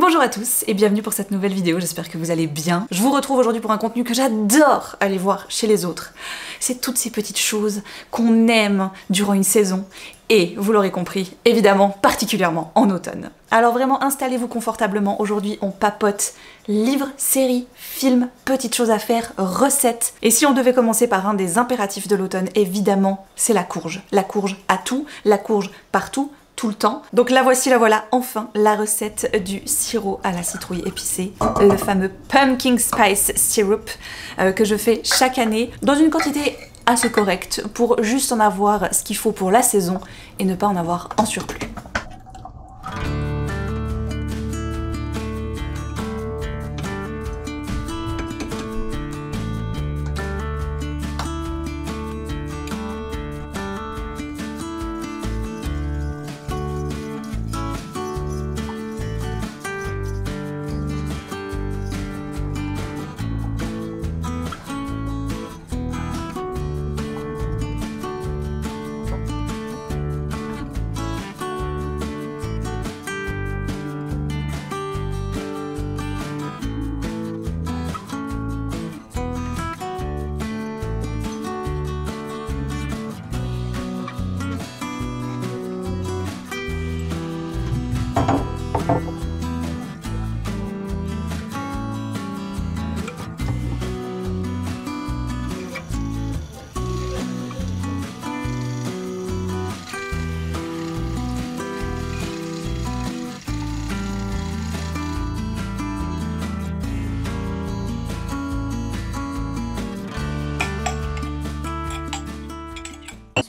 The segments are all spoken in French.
Bonjour à tous et bienvenue pour cette nouvelle vidéo, j'espère que vous allez bien. Je vous retrouve aujourd'hui pour un contenu que j'adore aller voir chez les autres. C'est toutes ces petites choses qu'on aime durant une saison et, vous l'aurez compris, évidemment particulièrement en automne. Alors vraiment installez-vous confortablement, aujourd'hui on papote livres, séries, films, petites choses à faire, recettes. Et si on devait commencer par un des impératifs de l'automne, évidemment c'est la courge. La courge à tout, la courge partout, tout le temps. Donc la voici, la voilà, enfin, la recette du sirop à la citrouille épicée, le fameux Pumpkin Spice Syrup que je fais chaque année dans une quantité assez correcte pour juste en avoir ce qu'il faut pour la saison et ne pas en avoir en surplus.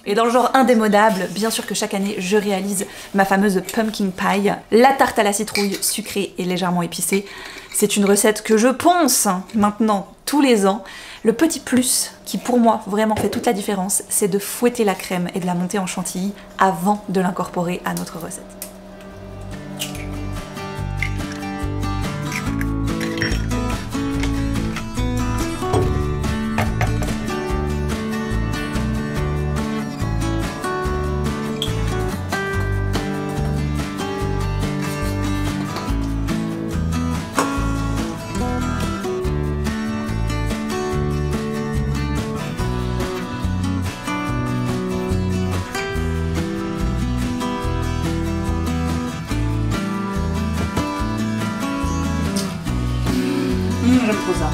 Et dans le genre indémodable, bien sûr que chaque année je réalise ma fameuse pumpkin pie, la tarte à la citrouille sucrée et légèrement épicée. C'est une recette que je ponce maintenant tous les ans. Le petit plus qui pour moi vraiment fait toute la différence, c'est de fouetter la crème et de la monter en chantilly avant de l'incorporer à notre recette. J'aime trop ça.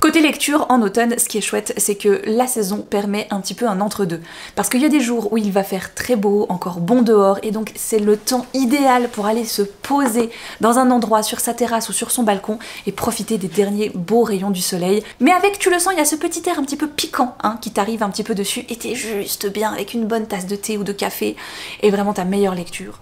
Côté lecture, en automne, ce qui est chouette, c'est que la saison permet un petit peu un entre-deux. Parce qu'il y a des jours où il va faire très beau, encore bon dehors, et donc c'est le temps idéal pour aller se poser dans un endroit, sur sa terrasse ou sur son balcon, et profiter des derniers beaux rayons du soleil. Mais avec, tu le sens, il y a ce petit air un petit peu piquant, hein, qui t'arrive un petit peu dessus, et t'es juste bien avec une bonne tasse de thé ou de café, et vraiment ta meilleure lecture.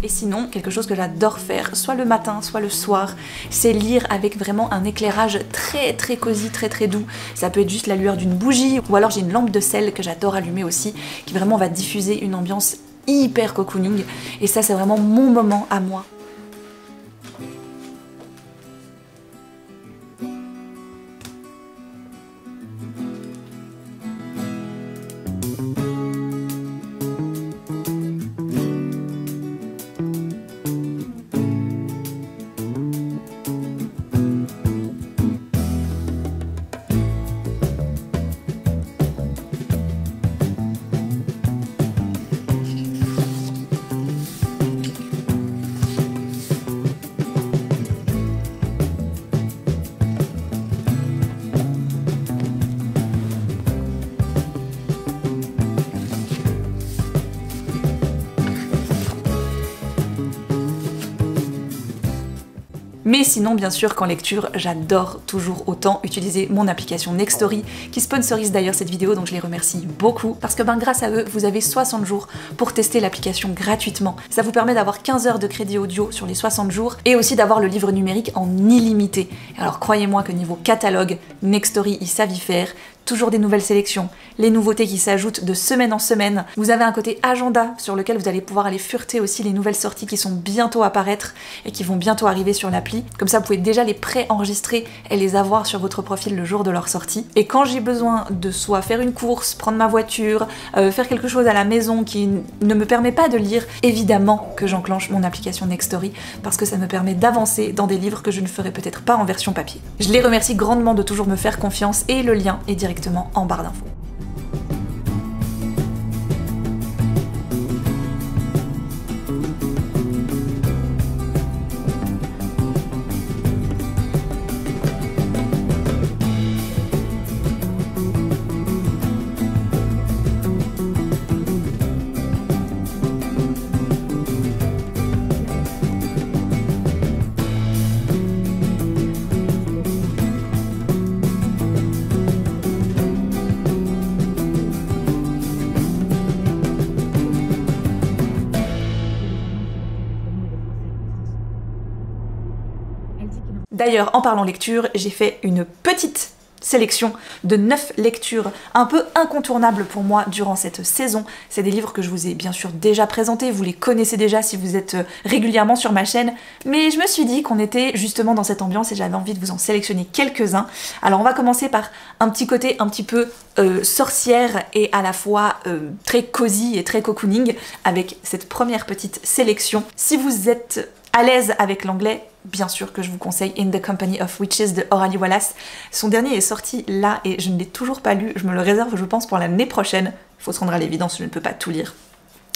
Et sinon, quelque chose que j'adore faire, soit le matin, soit le soir, c'est lire avec vraiment un éclairage très cosy, très doux. Ça peut être juste la lueur d'une bougie, ou alors j'ai une lampe de sel que j'adore allumer aussi, qui vraiment va diffuser une ambiance hyper cocooning. Et ça, c'est vraiment mon moment à moi. Mais sinon, bien sûr, qu'en lecture, j'adore toujours autant utiliser mon application Nextory, qui sponsorise d'ailleurs cette vidéo, donc je les remercie beaucoup, parce que grâce à eux, vous avez 60 jours pour tester l'application gratuitement. Ça vous permet d'avoir 15 heures de crédit audio sur les 60 jours, et aussi d'avoir le livre numérique en illimité. Alors croyez-moi que niveau catalogue, Nextory, ils savent y faire. Toujours des nouvelles sélections, les nouveautés qui s'ajoutent de semaine en semaine. Vous avez un côté agenda sur lequel vous allez pouvoir aller fureter aussi les nouvelles sorties qui sont bientôt à apparaître et qui vont bientôt arriver sur l'appli. Comme ça, vous pouvez déjà les pré-enregistrer et les avoir sur votre profil le jour de leur sortie. Et quand j'ai besoin de soit faire une course, prendre ma voiture, faire quelque chose à la maison qui ne me permet pas de lire, évidemment que j'enclenche mon application Nextory parce que ça me permet d'avancer dans des livres que je ne ferais peut-être pas en version papier. Je les remercie grandement de toujours me faire confiance et le lien est directement en barre d'infos. D'ailleurs, en parlant lecture, j'ai fait une petite sélection de 9 lectures un peu incontournables pour moi durant cette saison. C'est des livres que je vous ai bien sûr déjà présentés, vous les connaissez déjà si vous êtes régulièrement sur ma chaîne, mais je me suis dit qu'on était justement dans cette ambiance et j'avais envie de vous en sélectionner quelques-uns. Alors on va commencer par un petit côté un petit peu sorcière et à la fois très cosy et très cocooning avec cette première petite sélection. Si vous êtes à l'aise avec l'anglais, bien sûr que je vous conseille In the Company of Witches de Aurelie Wallace. Son dernier est sorti là et je ne l'ai toujours pas lu, je me le réserve je pense pour l'année prochaine. Il faut se rendre à l'évidence, je ne peux pas tout lire.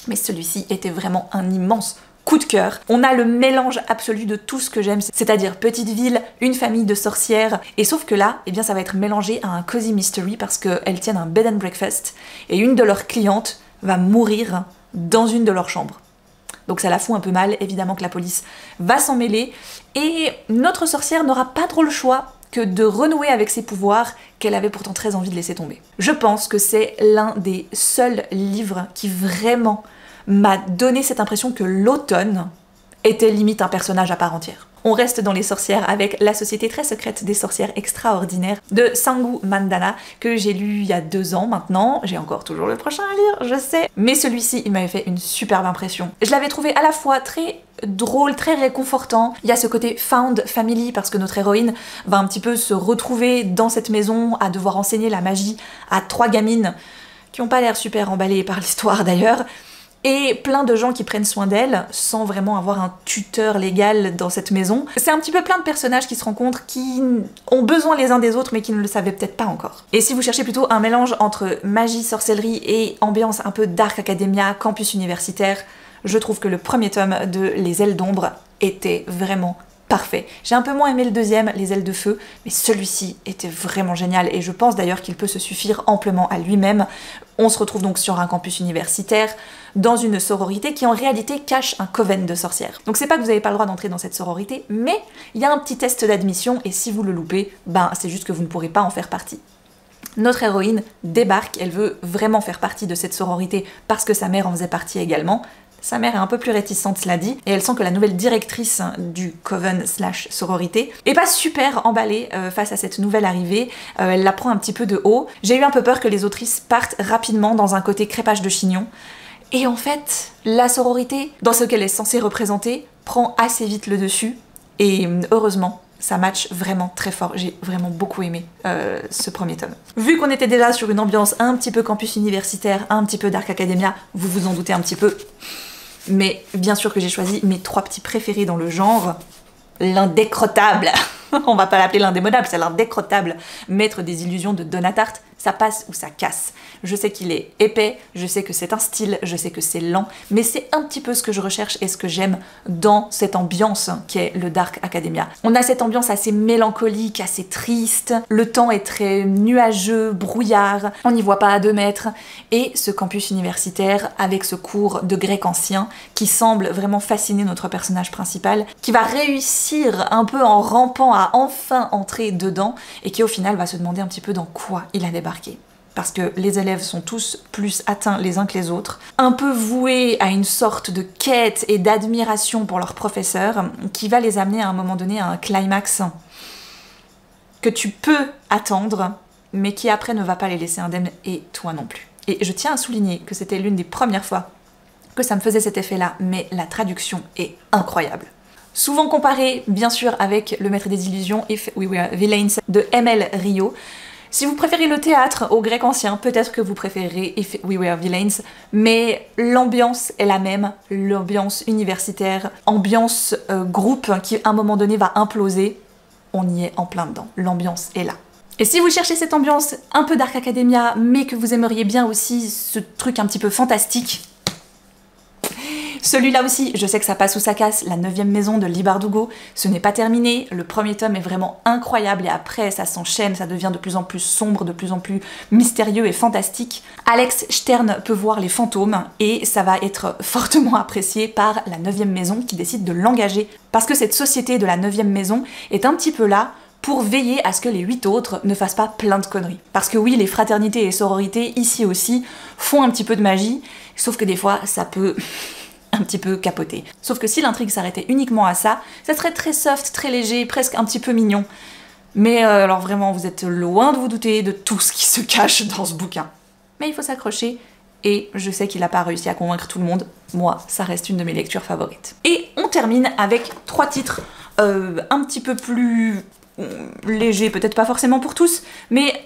Mais celui-ci était vraiment un immense coup de cœur. On a le mélange absolu de tout ce que j'aime, c'est-à-dire petite ville, une famille de sorcières, et sauf que là, eh bien ça va être mélangé à un cozy mystery parce qu'elles tiennent un bed and breakfast et une de leurs clientes va mourir dans une de leurs chambres. Donc ça la fout un peu mal, évidemment que la police va s'en mêler, et notre sorcière n'aura pas trop le choix que de renouer avec ses pouvoirs qu'elle avait pourtant très envie de laisser tomber. Je pense que c'est l'un des seuls livres qui vraiment m'a donné cette impression que l'automne était limite un personnage à part entière. On reste dans les sorcières avec La Société très secrète des sorcières extraordinaires de Sangu Mandana, que j'ai lu il y a 2 ans maintenant. J'ai encore toujours le prochain à lire, je sais. Mais celui-ci, il m'avait fait une superbe impression. Je l'avais trouvé à la fois très drôle, très réconfortant. Il y a ce côté found family parce que notre héroïne va un petit peu se retrouver dans cette maison à devoir enseigner la magie à 3 gamines qui n'ont pas l'air super emballées par l'histoire d'ailleurs. Et plein de gens qui prennent soin d'elle sans vraiment avoir un tuteur légal dans cette maison. C'est un petit peu plein de personnages qui se rencontrent, qui ont besoin les uns des autres mais qui ne le savaient peut-être pas encore. Et si vous cherchez plutôt un mélange entre magie, sorcellerie et ambiance un peu dark academia, campus universitaire, je trouve que le premier tome de Les Ailes d'Ombre était vraiment parfait. J'ai un peu moins aimé le deuxième, Les Ailes de Feu, mais celui-ci était vraiment génial et je pense d'ailleurs qu'il peut se suffire amplement à lui-même. On se retrouve donc sur un campus universitaire, dans une sororité qui en réalité cache un coven de sorcières. Donc c'est pas que vous n'avez pas le droit d'entrer dans cette sororité, mais il y a un petit test d'admission et si vous le loupez, ben c'est juste que vous ne pourrez pas en faire partie. Notre héroïne débarque, elle veut vraiment faire partie de cette sororité parce que sa mère en faisait partie également. Sa mère est un peu plus réticente, cela dit, et elle sent que la nouvelle directrice du coven / sororité est pas super emballée face à cette nouvelle arrivée, elle la prend un petit peu de haut. J'ai eu un peu peur que les autrices partent rapidement dans un côté crépage de chignon, et en fait, la sororité, dans ce qu'elle est censée représenter, prend assez vite le dessus, et heureusement, ça match vraiment très fort. J'ai vraiment beaucoup aimé ce premier tome. Vu qu'on était déjà sur une ambiance un petit peu campus universitaire, un petit peu dark academia, vous vous en doutez un petit peu, mais bien sûr que j'ai choisi mes 3 petits préférés dans le genre. L'indécrottable, on va pas l'appeler l'indémodable, c'est l'indécrottable Maître des illusions de Donna Tartt. Ça passe ou ça casse. Je sais qu'il est épais, je sais que c'est un style, je sais que c'est lent, mais c'est un petit peu ce que je recherche et ce que j'aime dans cette ambiance qui est le Dark Academia. On a cette ambiance assez mélancolique, assez triste, le temps est très nuageux, brouillard, on n'y voit pas à 2 mètres, et ce campus universitaire avec ce cours de grec ancien qui semble vraiment fasciner notre personnage principal, qui va réussir un peu en rampant à enfin entrer dedans, et qui au final va se demander un petit peu dans quoi il a débarqué. Parce que les élèves sont tous plus atteints les uns que les autres, un peu voués à une sorte de quête et d'admiration pour leur professeur, qui va les amener à un moment donné à un climax que tu peux attendre, mais qui après ne va pas les laisser indemnes, et toi non plus. Et je tiens à souligner que c'était l'une des premières fois que ça me faisait cet effet-là, mais la traduction est incroyable. Souvent comparé, bien sûr, avec Le Maître des Illusions, If We Were Villains de ML Rio. Si vous préférez le théâtre au grec ancien, peut-être que vous préférez If We Were Villains, mais l'ambiance est la même, l'ambiance universitaire, ambiance groupe qui à un moment donné va imploser, on y est en plein dedans, l'ambiance est là. Et si vous cherchez cette ambiance un peu Dark Academia, mais que vous aimeriez bien aussi ce truc un petit peu fantastique, celui-là aussi, je sais que ça passe ou ça casse, La 9e maison de Leigh Bardugo, ce n'est pas terminé, le premier tome est vraiment incroyable et après ça s'enchaîne, ça devient de plus en plus sombre, de plus en plus mystérieux et fantastique. Alex Stern peut voir les fantômes et ça va être fortement apprécié par la 9e maison qui décide de l'engager parce que cette société de la 9e maison est un petit peu là pour veiller à ce que les 8 autres ne fassent pas plein de conneries. Parce que oui, les fraternités et sororités, ici aussi, font un petit peu de magie, sauf que des fois, ça peut un petit peu capoter. Sauf que si l'intrigue s'arrêtait uniquement à ça, ça serait très soft, très léger, presque un petit peu mignon. Mais alors vraiment, vous êtes loin de vous douter de tout ce qui se cache dans ce bouquin. Mais il faut s'accrocher, et je sais qu'il n'a pas réussi à convaincre tout le monde. Moi, ça reste une de mes lectures favorites. Et on termine avec 3 titres un petit peu plus légers, peut-être pas forcément pour tous, mais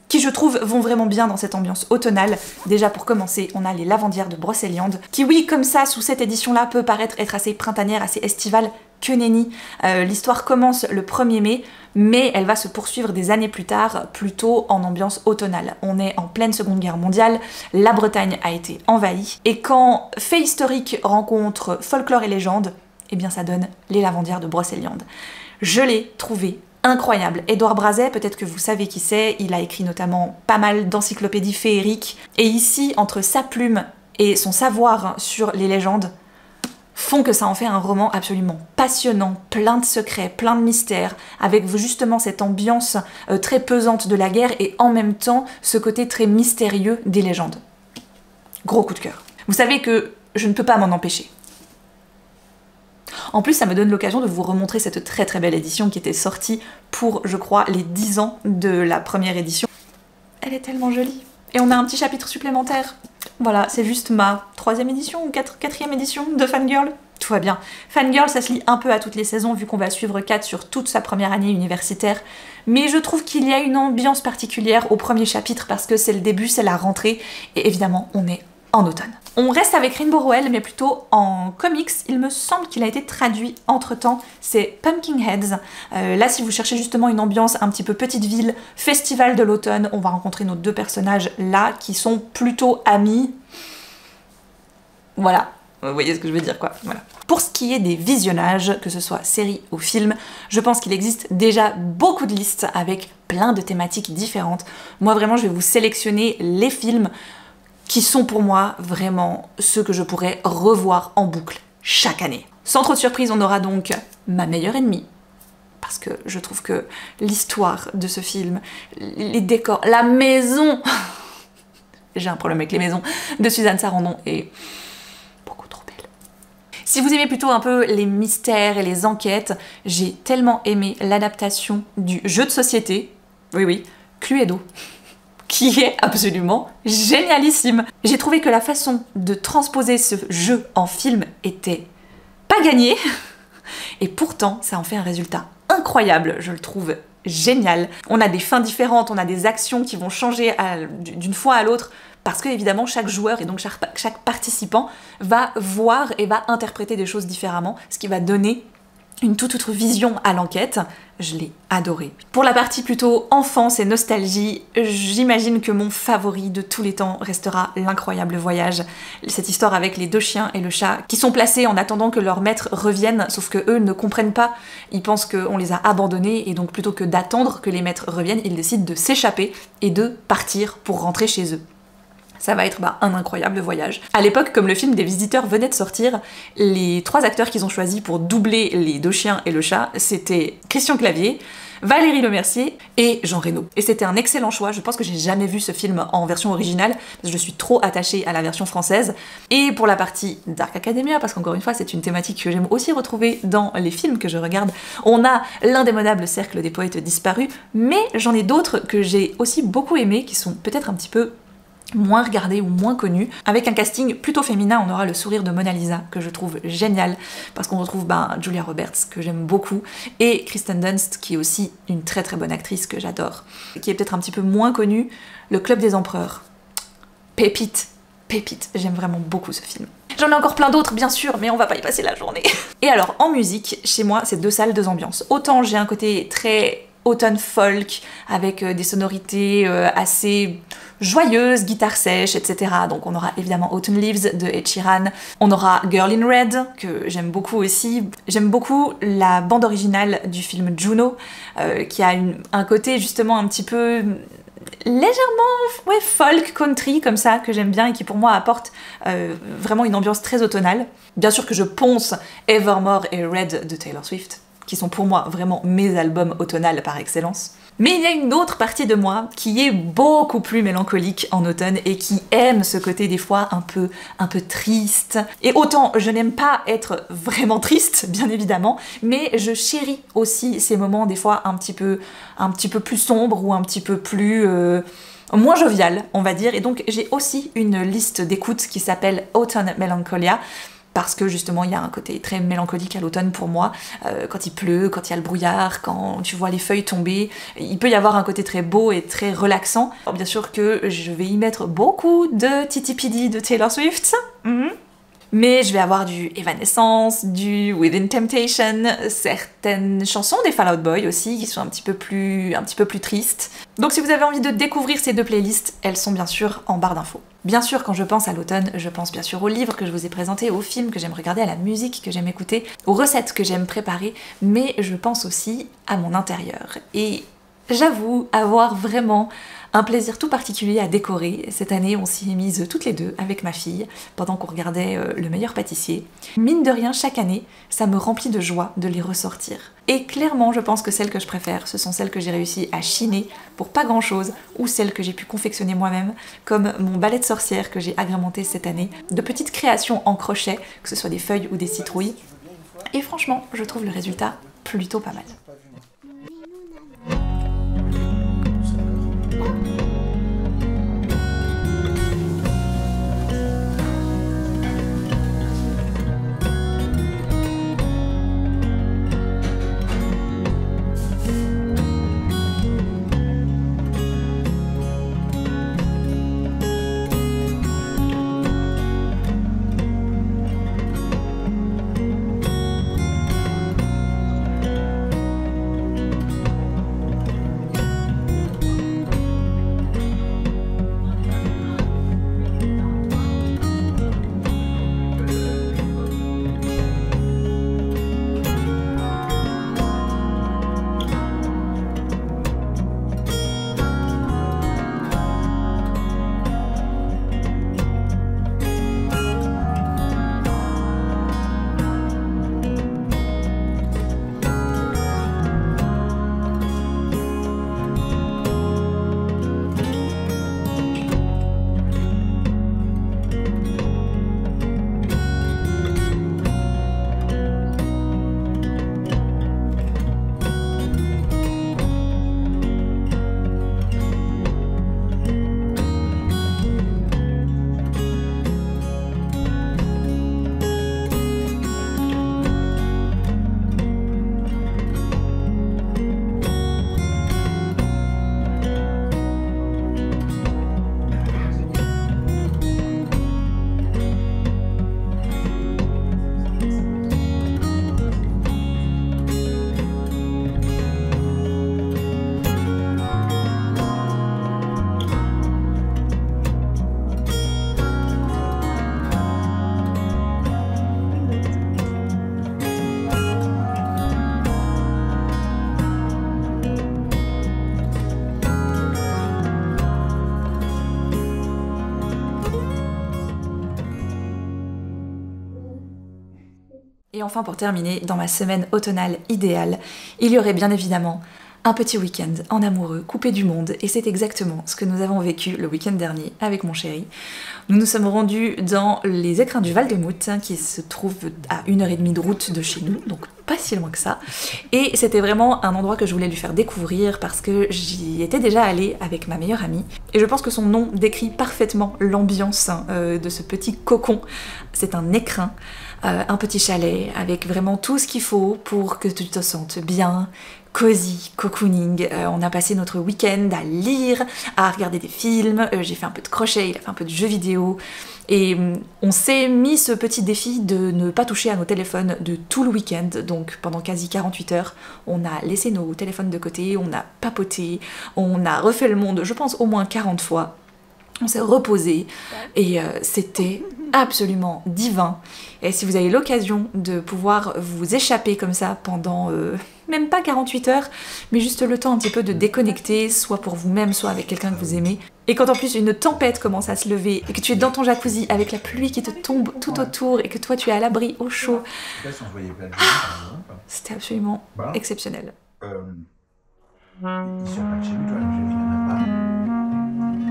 qui je trouve vont vraiment bien dans cette ambiance automnale. Déjà pour commencer, on a Les Lavandières de Brocéliande, qui oui, comme ça, sous cette édition-là, peut paraître être assez printanière, assez estivale, que nenni. L'histoire commence le 1er mai, mais elle va se poursuivre des années plus tard, plutôt en ambiance automnale. On est en pleine Seconde Guerre mondiale, la Bretagne a été envahie, et quand fait historique rencontre folklore et légende, eh bien ça donne Les Lavandières de Brocéliande. Je l'ai trouvé incroyable. Édouard Brazet, peut-être que vous savez qui c'est, il a écrit notamment pas mal d'encyclopédies féeriques, et ici, entre sa plume et son savoir sur les légendes, font que ça en fait un roman absolument passionnant, plein de secrets, plein de mystères, avec justement cette ambiance très pesante de la guerre, et en même temps, ce côté très mystérieux des légendes. Gros coup de cœur. Vous savez que je ne peux pas m'en empêcher. En plus, ça me donne l'occasion de vous remontrer cette très très belle édition qui était sortie pour, je crois, les 10 ans de la première édition. Elle est tellement jolie. Et on a un petit chapitre supplémentaire. Voilà, c'est juste ma 3e édition ou 4e édition de Fangirl. Tout va bien. Fangirl, ça se lit un peu à toutes les saisons vu qu'on va suivre Kat sur toute sa première année universitaire. Mais je trouve qu'il y a une ambiance particulière au premier chapitre parce que c'est le début, c'est la rentrée. Et évidemment, on est en automne. On reste avec Rainbow Rowell, mais plutôt en comics. Il me semble qu'il a été traduit entre-temps. C'est Pumpkinheads. Là, si vous cherchez justement une ambiance un petit peu petite ville, festival de l'automne, on va rencontrer nos 2 personnages là, qui sont plutôt amis. Voilà. Vous voyez ce que je veux dire, quoi. Voilà. Pour ce qui est des visionnages, que ce soit série ou film, je pense qu'il existe déjà beaucoup de listes avec plein de thématiques différentes. Moi, vraiment, je vais vous sélectionner les films qui sont pour moi vraiment ceux que je pourrais revoir en boucle chaque année. Sans trop de surprise, on aura donc Ma meilleure ennemie, parce que je trouve que l'histoire de ce film, les décors, la maison, j'ai un problème avec les maisons, de Suzanne Sarandon est beaucoup trop belle. Si vous aimez plutôt un peu les mystères et les enquêtes, j'ai tellement aimé l'adaptation du jeu de société, oui, Cluedo, qui est absolument génialissime. J'ai trouvé que la façon de transposer ce jeu en film était pas gagnée, et pourtant ça en fait un résultat incroyable, je le trouve génial. On a des fins différentes, on a des actions qui vont changer d'une fois à l'autre, parce que évidemment chaque joueur et donc chaque participant va voir et va interpréter des choses différemment, ce qui va donner une toute autre vision à l'enquête. Je l'ai adoré. Pour la partie plutôt enfance et nostalgie, j'imagine que mon favori de tous les temps restera L'incroyable voyage. Cette histoire avec les 2 chiens et le chat qui sont placés en attendant que leur maître revienne, sauf que eux ne comprennent pas. Ils pensent qu'on les a abandonnés et donc plutôt que d'attendre que les maîtres reviennent, ils décident de s'échapper et de partir pour rentrer chez eux. Ça va être un incroyable voyage. À l'époque, comme le film des Visiteurs venait de sortir, les 3 acteurs qu'ils ont choisis pour doubler les 2 chiens et le chat, c'était Christian Clavier, Valérie Lemercier et Jean Reno. Et c'était un excellent choix, je pense que j'ai jamais vu ce film en version originale, parce que je suis trop attachée à la version française. Et pour la partie Dark Academia, parce qu'encore une fois c'est une thématique que j'aime aussi retrouver dans les films que je regarde, on a l'indémodable cercle des poètes disparus, mais j'en ai d'autres que j'ai aussi beaucoup aimés, qui sont peut-être un petit peu moins regardé ou moins connu. Avec un casting plutôt féminin, on aura le sourire de Mona Lisa, que je trouve génial, parce qu'on retrouve Julia Roberts, que j'aime beaucoup, et Kristen Dunst, qui est aussi une très très bonne actrice que j'adore. Qui est peut-être un petit peu moins connue, Le Club des Empereurs. Pépite, pépite, j'aime vraiment beaucoup ce film. J'en ai encore plein d'autres bien sûr, mais on va pas y passer la journée. Et alors, en musique, chez moi, c'est 2 salles, 2 ambiances. Autant j'ai un côté très automne folk, avec des sonorités assez joyeuses, guitare sèche, etc. Donc on aura évidemment Autumn Leaves de Ed Sheeran, on aura Girl in Red, que j'aime beaucoup aussi. J'aime beaucoup la bande originale du film Juno, qui a un côté justement un petit peu légèrement folk country comme ça, que j'aime bien et qui pour moi apporte vraiment une ambiance très automnale. Bien sûr que je ponce Evermore et Red de Taylor Swift, qui sont pour moi vraiment mes albums automnales par excellence. Mais il y a une autre partie de moi qui est beaucoup plus mélancolique en automne et qui aime ce côté des fois un peu triste. Et autant je n'aime pas être vraiment triste, bien évidemment, mais je chéris aussi ces moments des fois un petit peu plus sombres ou un petit peu plus moins jovial, on va dire. Et donc j'ai aussi une liste d'écoute qui s'appelle Autumn Melancholia, parce que justement il y a un côté très mélancolique à l'automne pour moi, quand il pleut, quand il y a le brouillard, quand tu vois les feuilles tomber, il peut y avoir un côté très beau et très relaxant. Alors bien sûr que je vais y mettre beaucoup de Titi Pidi de Taylor Swift, mais je vais avoir du Evanescence, du Within Temptation, certaines chansons des Fall Out Boy aussi, qui sont un petit peu plus tristes. Donc si vous avez envie de découvrir ces 2 playlists, elles sont bien sûr en barre d'infos. Bien sûr, quand je pense à l'automne, je pense bien sûr aux livres que je vous ai présentés, aux films que j'aime regarder, à la musique que j'aime écouter, aux recettes que j'aime préparer, mais je pense aussi à mon intérieur. Et j'avoue avoir vraiment un plaisir tout particulier à décorer. Cette année, on s'y est mises toutes les 2 avec ma fille, pendant qu'on regardait Le Meilleur Pâtissier. Mine de rien, chaque année, ça me remplit de joie de les ressortir. Et clairement, je pense que celles que je préfère, ce sont celles que j'ai réussi à chiner pour pas grand chose, ou celles que j'ai pu confectionner moi-même, comme mon balai de sorcière que j'ai agrémenté cette année, de petites créations en crochet, que ce soit des feuilles ou des citrouilles. Et franchement, je trouve le résultat plutôt pas mal. enfin pour terminer, dans ma semaine automnale idéale, il y aurait bien évidemment un petit week-end en amoureux, coupé du monde, et c'est exactement ce que nous avons vécu le week-end dernier avec mon chéri. Nous nous sommes rendus dans les écrins du Val-de-Mout, qui se trouvent à 1h30 de route de chez nous, donc pas si loin que ça. Et c'était vraiment un endroit que je voulais lui faire découvrir parce que j'y étais déjà allée avec ma meilleure amie. Et je pense que son nom décrit parfaitement l'ambiance de ce petit cocon. C'est un écrin. Un petit chalet avec vraiment tout ce qu'il faut pour que tu te sentes bien, cosy, cocooning. On a passé notre week-end à lire, à regarder des films, j'ai fait un peu de crochet, il a fait un peu de jeux vidéo, et on s'est mis ce petit défi de ne pas toucher à nos téléphones de tout le week-end, donc pendant quasi 48 heures, on a laissé nos téléphones de côté, on a papoté, on a refait le monde, je pense au moins 40 fois. On s'est reposé et c'était absolument divin. Et si vous avez l'occasion de pouvoir vous échapper comme ça pendant même pas 48 heures, mais juste le temps un petit peu de déconnecter, soit pour vous-même, soit avec quelqu'un que vous aimez. Et quand en plus une tempête commence à se lever et que tu es dans ton jacuzzi avec la pluie qui te tombe tout autour et que toi tu es à l'abri au chaud, c'était absolument exceptionnel. Ils sont pas de chez lui, toi, donc je viens pas.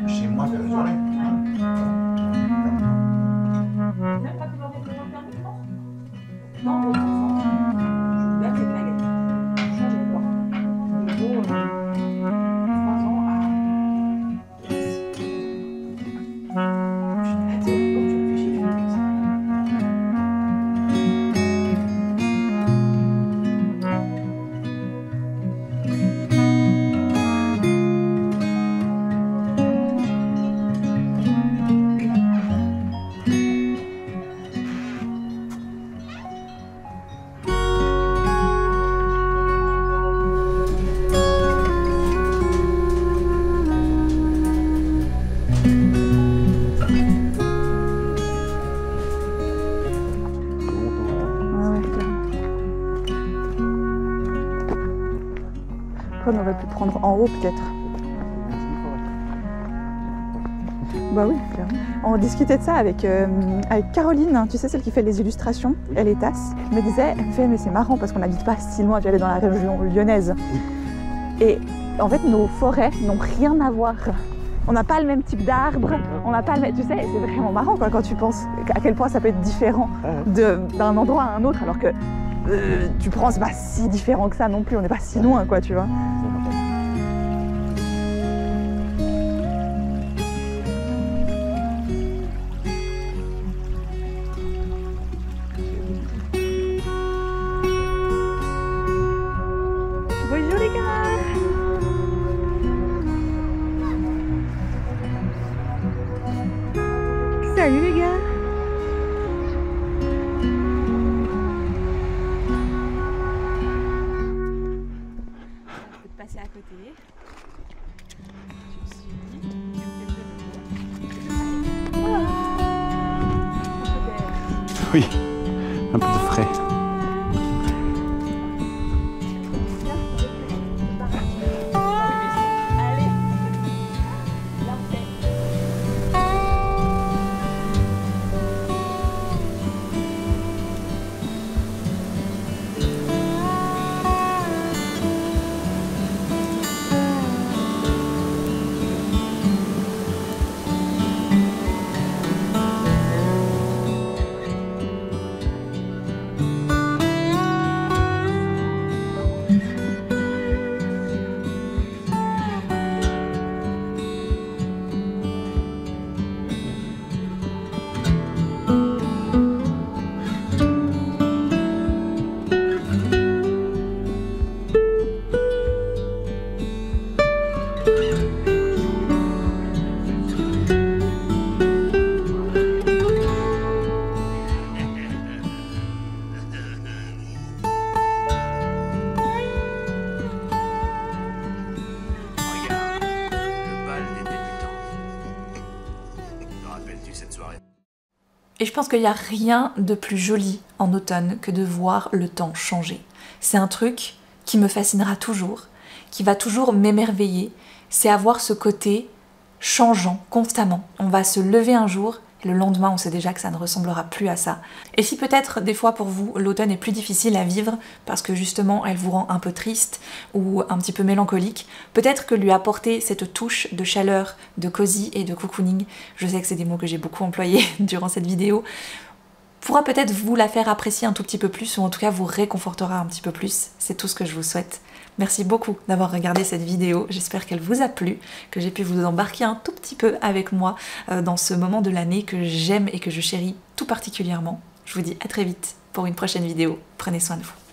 Chez moi, faire une soirée. Même pas pouvoir mettre le permis, je pense. Non, pour les enfants. Je vais appeler Blague. Changer quoi. De gros, 3 ans à 10. Je suis pas dire quand tu réfléchis comme ça. On aurait pu prendre en haut peut-être. Bah oui, clairement. On discutait de ça avec Caroline, tu sais, celle qui fait les illustrations, elle est tasse. Elle me disait, elle me fait, mais c'est marrant parce qu'on n'habite pas si loin, tu es dans la région lyonnaise. Et en fait, nos forêts n'ont rien à voir. On n'a pas le même type d'arbre, on n'a pas le même... Tu sais, c'est vraiment marrant quoi, quand tu penses à quel point ça peut être différent d'un endroit à un autre, alors que tu prends, c'est pas si différent que ça non plus, on n'est pas si loin quoi, tu vois. Bonjour les gars. Salut les gars. Passer à côté. Oui, un peu de frais. Et je pense qu'il n'y a rien de plus joli en automne que de voir le temps changer. C'est un truc qui me fascinera toujours, qui va toujours m'émerveiller, c'est avoir ce côté changeant constamment. On va se lever un jour, le lendemain on sait déjà que ça ne ressemblera plus à ça. Et si peut-être des fois pour vous l'automne est plus difficile à vivre parce que justement elle vous rend un peu triste ou un petit peu mélancolique, peut-être que lui apporter cette touche de chaleur, de cosy et de cocooning, je sais que c'est des mots que j'ai beaucoup employés durant cette vidéo, pourra peut-être vous la faire apprécier un tout petit peu plus ou en tout cas vous réconfortera un petit peu plus. C'est tout ce que je vous souhaite. Merci beaucoup d'avoir regardé cette vidéo, j'espère qu'elle vous a plu, que j'ai pu vous embarquer un tout petit peu avec moi dans ce moment de l'année que j'aime et que je chéris tout particulièrement. Je vous dis à très vite pour une prochaine vidéo, prenez soin de vous.